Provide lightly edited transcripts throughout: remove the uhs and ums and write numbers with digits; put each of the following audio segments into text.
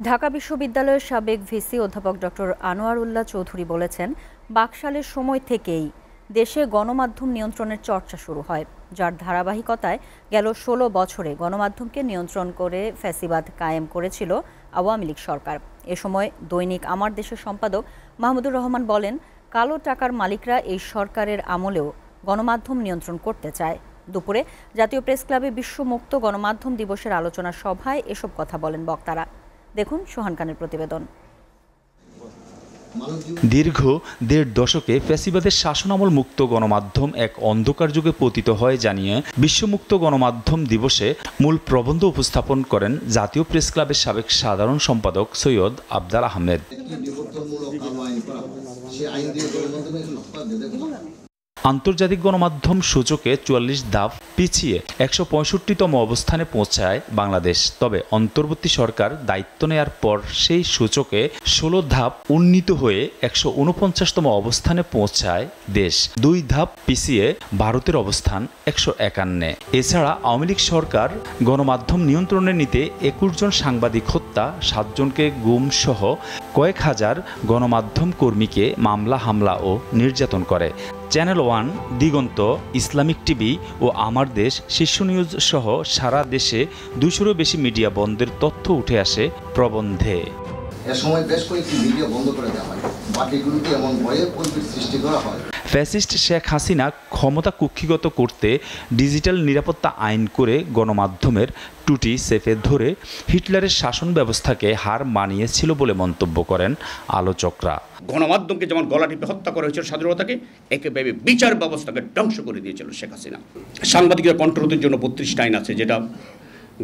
ঢাকা বিশ্ববিদ্যালয়ের সাবেক ভিসি অধ্যাপক ডক্টর আনোয়ার উল্লাহ চৌধুরী বলেছেন, বাকশালের সময় থেকেই দেশে গণমাধ্যম নিয়ন্ত্রণের চর্চা শুরু হয়, যার ধারাবাহিকতায় গেল ১৬ বছরে গণমাধ্যমকে নিয়ন্ত্রণ করে ফ্যাসিবাদ কায়েম করেছিল আওয়ামী লীগ সরকার। এ সময় দৈনিক আমার দেশের সম্পাদক মাহমুদুর রহমান বলেন, কালো টাকার মালিকরা এই সরকারের আমলেও গণমাধ্যম নিয়ন্ত্রণ করতে চায়। দুপুরে জাতীয় প্রেস ক্লাবে বিশ্ব মুক্ত গণমাধ্যম দিবসের আলোচনা সভায় এসব কথা বলেন বক্তারা। দেখুন সোহান খানের প্রতিবেদন। দীর্ঘ ১.৫ দশকে ফ্যাসিবাদের শাসনামল মুক্ত গণমাধ্যম এক অন্ধকার যুগে পতিত হয় জানিয়ে বিশ্বমুক্ত গণমাধ্যম দিবসে মূল প্রবন্ধ উপস্থাপন করেন জাতীয় প্রেস ক্লাবের সাবেক সাধারণ সম্পাদক সৈয়দ আফজাল আহমেদ। আন্তর্জাতিক গণমাধ্যম সূচকে ৪৪ ধাপ পিছিয়ে ১৬৫তম অবস্থানে পৌঁছায় বাংলাদেশ। তবে অন্তর্বর্তী সরকার দায়িত্ব নেয়ার পর সেই সূচকে ১৬ ধাপ উন্নীত হয়ে ১৪৯তম অবস্থানে পৌঁছায় দেশ। ২ ধাপ পিছিয়ে ভারতের অবস্থান ১৫১। এছাড়া আওয়ামী লীগ সরকার গণমাধ্যম নিয়ন্ত্রণে নিতে ২১ জন সাংবাদিক হত্যা, ৭ জনকে গুম সহ কয়েক হাজার গণমাধ্যম কর্মীকে মামলা, হামলা ও নির্যাতন করে। চ্যানেল ওয়ান, দিগন্ত, ইসলামিক টিভি ও আমার দেশ, শীর্ষ নিউজ সহ সারা দেশে ২০০-রও বেশি মিডিয়া বন্ধের তথ্য উঠে আসে প্রবন্ধে। এ সময় বেশ কয়েকটি মিডিয়া বন্ধ করে দেওয়া হয়, বাকিগুলোতে এমন ভয়ের পরিবেশ সৃষ্টি করা হয়। ফ্যাসিস্ট শেখ হাসিনা ক্ষমতা কুক্ষিগত করতে ডিজিটাল নিরাপত্তা আইন করে গণমাধ্যমের টুটি চেপে ধরে হিটলারের শাসন ব্যবস্থাকে হার মানিয়েছিল বলে মন্তব্য করেন আলোচকরা। গণমাধ্যমকে যেমন গলা টিপে হত্যা করা হয়েছিল স্বাধীনতাকে, একেবারে বিচার ব্যবস্থাকে ধ্বংস করে দিয়েছিল শেখ হাসিনা। সাংবাদিকদের কণ্ঠরোধের জন্য ৩২টা আইন আছে, যেটা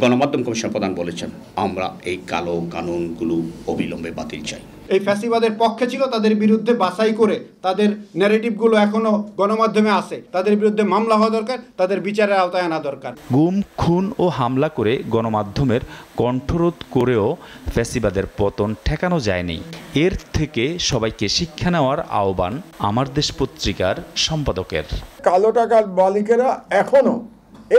গণমাধ্যম কমিশন প্রধান বলেছেন, আমরা এই কালো কানুনগুলো অবিলম্বে বাতিল চাই। এই ফ্যাসিবাদের পক্ষে ছিল, তাদের বিরুদ্ধে বাছাই করে তাদের ন্যারেটিভগুলো এখনো গণমাধ্যমে আছে, তাদের বিরুদ্ধে মামলা হওয়া দরকার, তাদের বিচারের আওতায় আনা দরকার। গুম, খুন ও হামলা করে গণমাধ্যমের কণ্ঠরোধ করেও ফ্যাসিবাদের পতন ঠেকানো যায়নি। এর থেকে সবাইকে শিক্ষা নেওয়ার আহ্বান আমার দেশ পত্রিকার সম্পাদকের। কালো টাকার মালিকেরা এখনো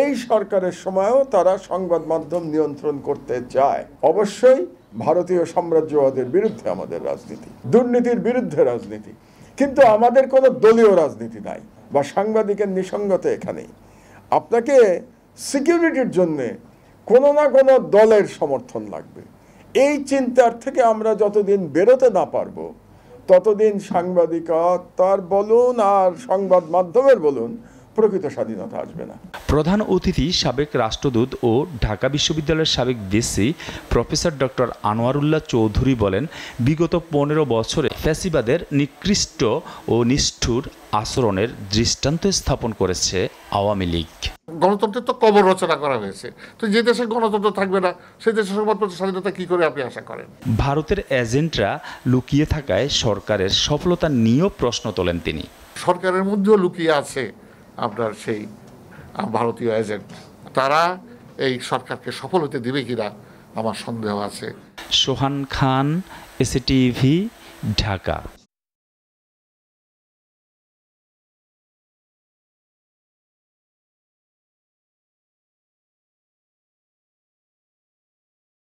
এই সরকারের সময়ও তারা সংবাদ মাধ্যম নিয়ন্ত্রণ করতে চায়। অবশ্যই ভারতীয় সাম্রাজ্যবাদের বিরুদ্ধে আমাদের রাজনীতি, দুর্নীতির বিরুদ্ধে রাজনীতি, কিন্তু আমাদের কোনো দলীয় রাজনীতি নাই বা সাংবাদিকের নিসঙ্গতা এখানেই। আপনাকে সিকিউরিটির জন্যে কোনো না কোনো দলের সমর্থন লাগবে। এই চিন্তার থেকে আমরা যতদিন বেরোতে না পারবো, ততদিন সাংবাদিকতার বলুন আর সংবাদ মাধ্যমের বলুন, প্রকৃত স্বাধীনতা আসবে না। প্রধান অতিথি সাবেক রাষ্ট্রদূত ও ঢাকা বিশ্ববিদ্যালয়ের সাবেক ভিসি প্রফেসর ডক্টর আনোয়ার উল্লাহ চৌধুরী বলেন, বিগত ১৫ বছরে ফ্যাসিবাদের নিকৃষ্ট ও নিষ্ঠুর আচরণের দৃষ্টান্ত স্থাপন করেছে আওয়ামী লীগ। গণতন্ত্রের তো কবর রচনা করা হয়েছে, তো যে দেশে গণতন্ত্র থাকবে না সেই দেশের সংবাদপত্র স্বাধীনতা কি করে আপনি আশা করেন? ভারতের এজেন্টরা লুকিয়ে থাকায় সরকারের সফলতা নিয়েও প্রশ্ন তোলেন তিনি। সরকারের মধ্যেও লুকিয়ে আছে আপনার সেই ভারতীয় এজেন্ট, তারা এই সরকারকে সফল হতে দিবে কিনা আমার সন্দেহ আছে। সোহান খান, এসএটিভি, ঢাকা।